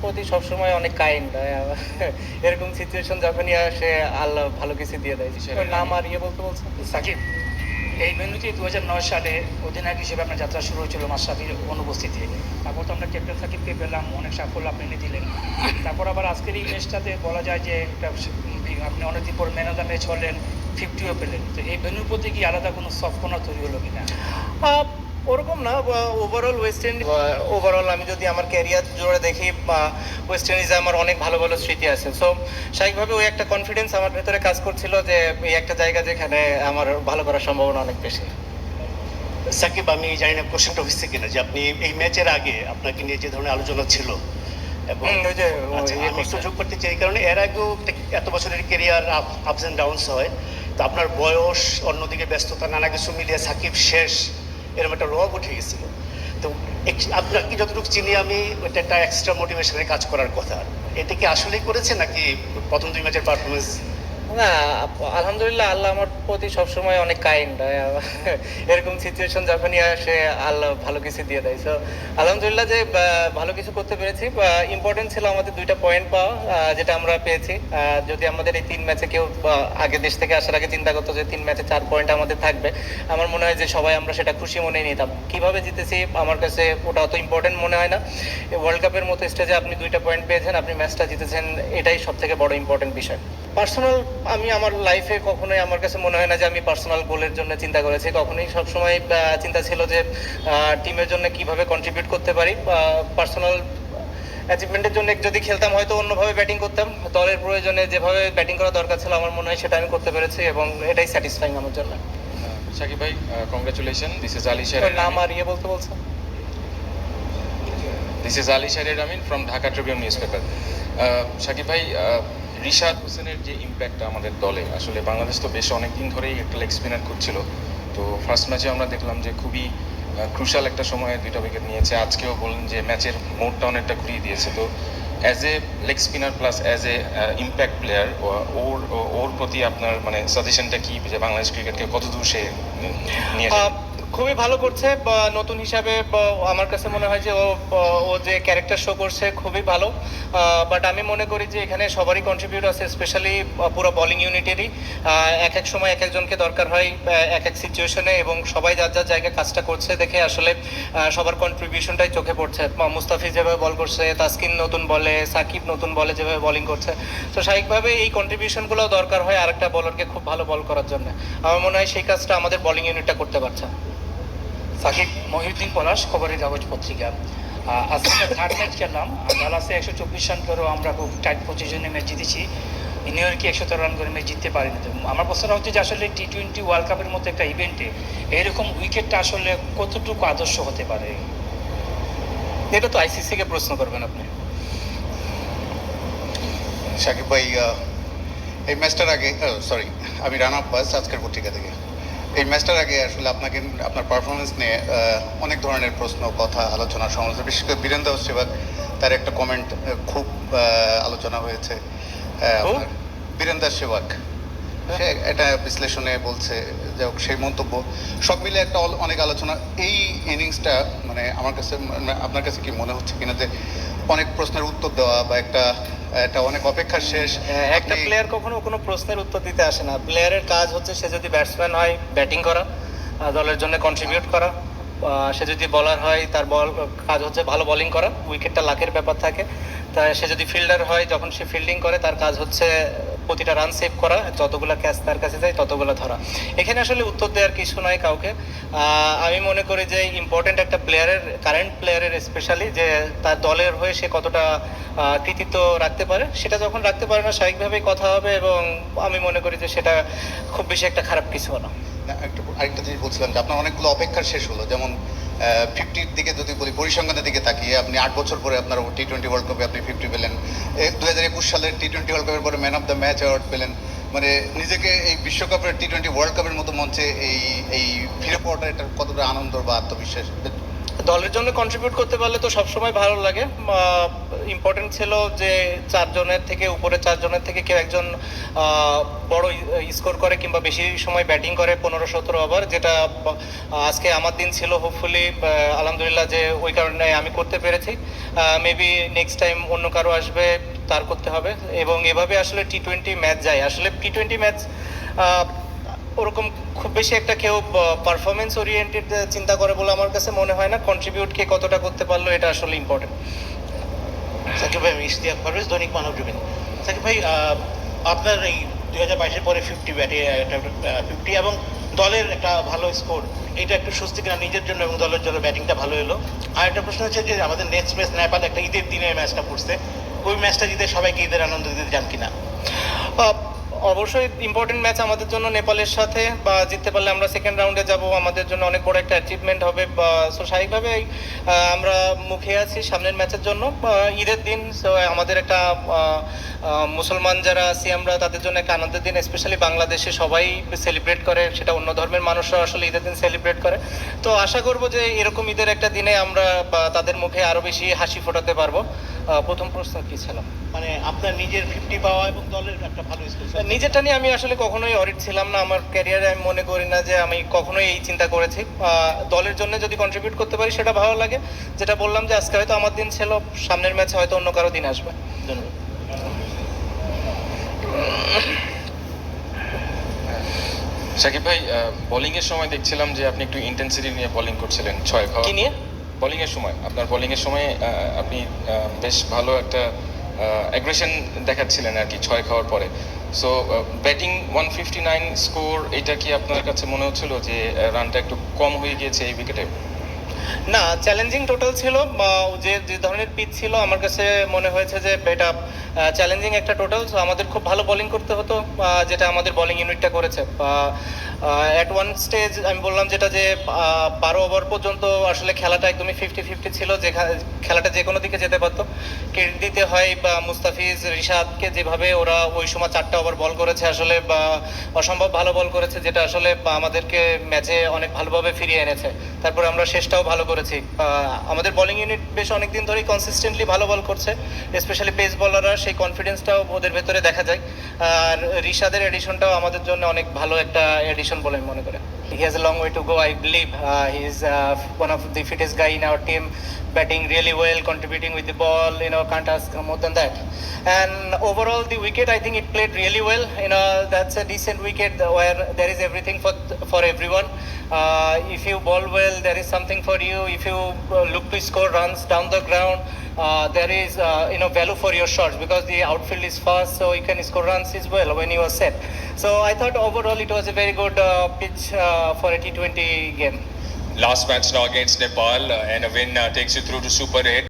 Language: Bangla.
প্রতি সবসময় অনেক কাইন্ড। এরকম সিচুয়েশন যখনই আসে আল্লাহ ভালো কিছু দিয়ে দেয়। ওর নাম আর ইয়ে বলতে বলছেন? সাকিব, এই ভেন্যুতে 2009 সালে অধিনায়ক হিসেবে আপনার যাত্রা শুরু হয়েছিল মাশরাফির অনুপস্থিতি। তারপর তো আমরা ক্যাপ্টেন সাকিবকে পেলাম, অনেক সাফল্য আপনি এনে দিলেন। তারপর আবার আজকের এই ম্যাচটাতে বলা যায় যে একটা আপনি অনেকদিন পর ম্যান অফ দ্য ম্যাচ হলেন, 50ও পেলেন। তো এই ভেন্যুর প্রতি কি আলাদা কোনো সফট কর্নার তৈরি হলো কিনা? ওরকম না। ওভারঅল ওয়েস্ট ইন্ডিজ, ওভারঅল আমি যদি আমার ক্যারিয়ার জুড়ে দেখি, ওয়েস্ট ইন্ডিজে আমার অনেক ভালো ভালো স্মৃতি আছে। সো স্বাভাবিকভাবে ওই একটা কনফিডেন্স আমার ভেতরে কাজ করছিল যে এই একটা জায়গা যেখানে আমার ভালো করার সম্ভাবনা অনেক বেশি। সাকিব, আমি জানি না কোশ্চেনটা হচ্ছে কিনা, যে আপনি এই ম্যাচের আগে আপনাকে নিয়ে যে ধরনের আলোচনা ছিল, এবং ওই যে আচ্ছা, আমি সুযোগ করতে চাই, কারণ এর আগেও এত বছরের কেরিয়ার আপস অ্যান্ড ডাউনস হয়। তো আপনার বয়স, অন্যদিকে ব্যস্ততা, নানা কিছু মিলিয়ে সাকিব শেষ, এরকম একটা রব উঠে গেছিল। তো আপনার কি যতটুকু চিনি আমি, ওইটা একটা এক্সট্রা মোটিভেশনের কাজ করার কথা। এটা কি আসলেই করেছে, নাকি প্রথম 2 ম্যাচের পারফরমেন্স? না, আলহামদুলিল্লাহ আল্লাহ আমার প্রতি সবসময় অনেক কাইন্ড। এরকম সিচুয়েশন যখনই আসে আল্লাহ ভালো কিছু দিয়ে দেয়। সো আলহামদুলিল্লাহ যে ভালো কিছু করতে পেরেছি। ইম্পর্টেন্ট ছিল আমাদের 2টা পয়েন্ট পাওয়া, যেটা আমরা পেয়েছি। যদি আমাদের এই 3 ম্যাচে কেউ আগে দেশ থেকে আসার আগে চিন্তা করতো যে 3 ম্যাচে 4 পয়েন্ট আমাদের থাকবে, আমার মনে হয় যে সবাই আমরা সেটা খুশি মনে নিতাম। কিভাবে জিতেছি আমার কাছে ওটা অত ইম্পর্টেন্ট মনে হয় না। ওয়ার্ল্ড কাপের মতো স্টেজে আপনি 2টা পয়েন্ট পেয়েছেন, আপনি ম্যাচটা জিতেছেন, এটাই সব থেকে বড় ইম্পর্টেন্ট বিষয়। পার্সোনাল, আমি আমার লাইফে কখনোই আমার কাছে মনে হয় না যে আমি পার্সোনাল গোলের জন্য চিন্তা করেছি। কখনোই সবসময় চিন্তা ছিল যে টিমের জন্য কিভাবে কন্ট্রিবিউট করতে পারি। পার্সোনাল অ্যাচিভমেন্টের জন্য যদি খেলতাম হয়তো অন্যভাবে ব্যাটিং করতাম। দলের প্রয়োজনে যেভাবে ব্যাটিং করা দরকার ছিল আমার মনে হয় সেটা আমি করতে পেরেছি, এবং এটাই স্যাটিসফাইং আমার জন্য। সাকিব ভাই, কংগ্রেচুলেশন। দিস ইজ আলী ওর শাহের নাম আর ইয়ে বলতে বলছেন? দিস ইজ আলী শাহের Amin from Dhaka Tribune newspaper. Shakib ভাই, রিশাদ হোসেনের যে ইম্প্যাক্টটা আমাদের দলে, আসলে বাংলাদেশ তো বেশ অনেকদিন ধরেই একটা লেগ স্পিনার খুঁজছিল। তো ফার্স্ট ম্যাচে আমরা দেখলাম যে খুবই ক্রুশাল একটা সময়ে 2টা উইকেট নিয়েছে। আজকেও বললেন যে ম্যাচের মোডটা অনেকটা ঘুরিয়ে দিয়েছে। তো as a leg spinner plus as a impact player, ওর ওর প্রতি আপনার মানে সাজেশনটা কি, যে বাংলাদেশ ক্রিকেটকে কতদূর সে নিয়ে যাবে? খুবই ভালো করছে। নতুন হিসাবে আমার কাছে মনে হয় যে ও যে ক্যারেক্টার শো করছে খুবই ভালো। বাট আমি মনে করি যে এখানে সবারই কন্ট্রিবিউট আছে, স্পেশালি পুরো বোলিং ইউনিটেরই। এক এক সময় এক একজনকে দরকার হয় এক এক সিচুয়েশনে, এবং সবাই যার যার জায়গায় কাজটা করছে দেখে আসলে সবার কন্ট্রিবিউশনটাই চোখে পড়ছে। মুস্তাফিজ যেভাবে বল করছে, তাসকিন নতুন বলে, সাকিব নতুন বলে যেভাবে বোলিং করছে, তো স্বাভাবিকভাবে এই কন্ট্রিবিউশনগুলো দরকার হয় আরেকটা বলারকে খুব ভালো বল করার জন্য। আমার মনে হয় সেই কাজটা আমাদের বোলিং ইউনিটটা করতে পারছে। সাকিব, মহিউদ্দিন পলাশ, খবরের কাগজ পত্রিকা। আজকে আমরা থার্ড ম্যাচ খেললাম, ডালাসে 124 রান করেও আমরা খুব টাইট পজিশনে ম্যাচ জিতেছি। নিউ ইয়র্কে 113 রান করে ম্যাচ জিততে পারিনি। তো আমার প্রশ্নটা হচ্ছে যে আসলে T20 ওয়ার্ল্ড কাপের মতো একটা ইভেন্টে এরকম উইকেটটা আসলে কতটুকু আদর্শ হতে পারে? এটা তো আইসিসিকে প্রশ্ন করবেন আপনি। সাকিব ভাই, এই ম্যাচটার আগে, সরি, আমি রানা আব্বাস, আজকের পত্রিকা থেকে। এই ম্যাচটার আগে আসলে আপনাকে, আপনার পারফরমেন্স নিয়ে অনেক ধরনের প্রশ্ন, কথা, আলোচনা, সমালোচনা, বিশেষ করে বীরেন দাস সেবাগ, তার একটা কমেন্ট খুব আলোচনা হয়েছে। আপনার বীরেন দাস সেবাগ, সে এটা বিশ্লেষণে বলছে, যে সেই মন্তব্য সব মিলে একটা অনেক আলোচনা। এই ইনিংসটা মানে আমার কাছে, আপনার কাছে কি মনে হচ্ছে কিনা যে অনেক প্রশ্নের উত্তর দেওয়া, বা একটা অনেক অপেক্ষার শেষ? একটা প্লেয়ার কখনো কোনো প্রশ্নের উত্তর দিতে আসে না। প্লেয়ারের কাজ হচ্ছে সে যদি ব্যাটসম্যান হয় ব্যাটিং করা, দলের জন্য কন্ট্রিবিউট করা। সে যদি বলার হয় তার কাজ হচ্ছে ভালো বোলিং করা, উইকেটটা লাকের ব্যাপার থাকে। তাই সে যদি ফিল্ডার হয়, যখন সে ফিল্ডিং করে তার কাজ হচ্ছে প্রতিটা রান সেভ করা, যতগুলো ক্যাচ তার কাছে যায় ততগুলো ধরা। এখানে আসলে উত্তর দেওয়ার কিছু নয় কাউকে। আমি মনে করি যে ইম্পর্টেন্ট একটা প্লেয়ারের, কারেন্ট প্লেয়ারের স্পেশালি, যে তার দলের হয়ে সে কতটা কৃতিত্ব রাখতে পারে, সেটা যখন রাখতে পারে না স্বাভাবিকভাবেই কথা হবে, এবং আমি মনে করি যে সেটা খুব বেশি একটা খারাপ কিছু না। আরেকটা জিনিস বলছিলাম যে আপনার অনেকগুলো অপেক্ষার শেষ হলো, যেমন 50-র দিকে যদি বলি, পরিসংখ্যানের দিকে তাকিয়ে আপনি 8 বছর পরে আপনার T20 ওয়ার্ল্ড কাপে আপনি 50 পেলেন। 2021 সালের T20 ওয়ার্ল্ড কাপের পরে man of the match award পেলেন। মানে নিজেকে এই বিশ্বকাপের T20 ওয়ার্ল্ড কাপের মতো মঞ্চে এই ফিরে পাওয়াটা, এটা কতটা আনন্দ বা আত্মবিশ্বাস? দলের জন্য কন্ট্রিবিউট করতে পারলে তো সবসময় ভালো লাগে। ইম্পর্টেন্ট ছিল যে উপরে চারজনের থেকে কেউ একজন বড় স্কোর করে কিংবা বেশি সময় ব্যাটিং করে 15-17 ওভার, যেটা আজকে আমার দিন ছিল। হোপফুলি আলহামদুলিল্লাহ যে ওই কারণে আমি করতে পেরেছি। মেবি নেক্সট টাইম অন্য কারো আসবে, তার করতে হবে। এবং এভাবে আসলে টি-20 ম্যাচ যায়। আসলে টি-20 ম্যাচ ওরকম খুব বেশি একটা কেউ পারফরমেন্স ওরিয়েন্টেড চিন্তা করে বলে আমার কাছে মনে হয় না। কন্ট্রিবিউট কে কতটা করতে পারলো এটা আসলে ইম্পর্টেন্ট। সাকিব ভাই, আমি ইশতিয়াক পারভেজ, দৈনিক মানবজমিন। সাকিব ভাই, আপনার এই 2022-এর পরে 50 ব্যাটে 50 এবং দলের একটা ভালো স্কোর, এটা একটু স্বস্তি কিনা নিজের জন্য এবং দলের জন্য? ব্যাটিংটা ভালো এলো। আর একটা প্রশ্ন হচ্ছে যে আমাদের নেক্সট ম্যাচ নেপাল একটা ঈদের দিনের ম্যাচটা পড়ছে, ওই ম্যাচটা জিতে সবাইকে ঈদের আনন্দ দিতে যান কিনা? অবশ্যই ইম্পর্টেন্ট ম্যাচ আমাদের জন্য নেপালের সাথে, বা জিততে পারলে আমরা সেকেন্ড রাউন্ডে যাব, আমাদের জন্য অনেক বড় একটা অ্যাচিভমেন্ট হবে। সো স্বাভাবিকভাবে আমরা মুখে আছি সামনের ম্যাচের জন্য। ঈদের দিন, সো আমাদের একটা মুসলমান যারা আছি আমরা, তাদের জন্য একটা আনন্দের দিন। স্পেশালি বাংলাদেশে সবাই সেলিব্রেট করে, সেটা অন্য ধর্মের মানুষরা আসলে ঈদের দিন সেলিব্রেট করে। তো আশা করব যে এরকম ঈদের একটা দিনে আমরা তাদের মুখে আরো বেশি হাসি ফোটাতে পারবো। প্রথম প্রশ্ন কি ছিল? মানে আপনার নিজের 50 পাওয়া এবং দলের একটা ভালো স্কোর। নিজেরটা নিয়ে আমি আসলে কখনোই অরিড ছিলাম না আমার ক্যারিয়ারে। আমি মনে করি না যে আমি কখনোই এই চিন্তা করেছি। দলের জন্য যদি কন্ট্রিবিউট করতে পারি সেটা ভালো লাগে। যেটা বললাম যে আজকে হয়তো আমার দিন ছিল, সামনের ম্যাচে হয়তো অন্য কারো দিন আসবে। ধন্যবাদ। সাকিব ভাই, বোলিং এর সময় দেখছিলাম যে আপনি একটু ইন্টেন্সিটি নিয়ে বোলিং করছিলেন 6 খাওয়া। কি নিয়ে? বোলিং এর সময়, আপনার বোলিং এর সময় আপনি বেশ ভালো একটা অ্যাগ্রেশন দেখাচ্ছিলেন আর কি 6 খাওয়ার পরে। সো ব্যাটিং 159 স্কোর, এটা কি আপনার কাছে মনে হচ্ছিল যে রানটা একটু কম হয়ে গিয়েছে এই উইকেটে? না, চ্যালেঞ্জিং টোটাল ছিল। যে যে ধরনের পিচ ছিল আমার কাছে মনে হয়েছে যে এটা চ্যালেঞ্জিং একটা টোটাল। আমাদের খুব ভালো বোলিং করতে হতো, যেটা আমাদের বোলিং ইউনিটটা করেছে। অ্যাট ওয়ান স্টেজ আমি বললাম যেটা যে 12 ওভার পর্যন্ত আসলে খেলাটা একদমই 50-50 ছিল, যে খেলাটা যে কোনো দিকে যেতে পারতো। ক্রেডিট দিতে হয় বা মুস্তাফিজ, রিশাদকে, যেভাবে ওরা ওই সময় 4টা ওভার বল করেছে আসলে, বা অসম্ভব ভালো বল করেছে, যেটা আসলে আমাদেরকে ম্যাচে অনেক ভালোভাবে ফিরিয়ে এনেছে। তারপরে আমরা শেষটাও ভালো করেছি। আমাদের বোলিং ইউনিট বেশ অনেকদিন ধরেই কনসিস্টেন্টলি ভালো বল করছে, স্পেশালি পেস বলাররা, সেই কনফিডেন্সটাও ওদের ভেতরে দেখা যায়। আর রিশাদের এডিশনটাও আমাদের জন্য অনেক ভালো একটা এডিশন বলে আমি মনে করি। He has a long way to go, I believe. He is one of the fittest guy in our team, batting really well, contributing with the ball. Can't ask more than that. And overall, the wicket, I think it played really well. That's a decent wicket where there is everything for everyone. If you bowl well, there is something for you. If you look to score runs down the ground, there is value for your shots, because the outfield is fast, so you can score runs as well when you are set. So I thought overall it was a very good pitch for a T20 game. Last match now against Nepal, and a win takes you through to Super 8.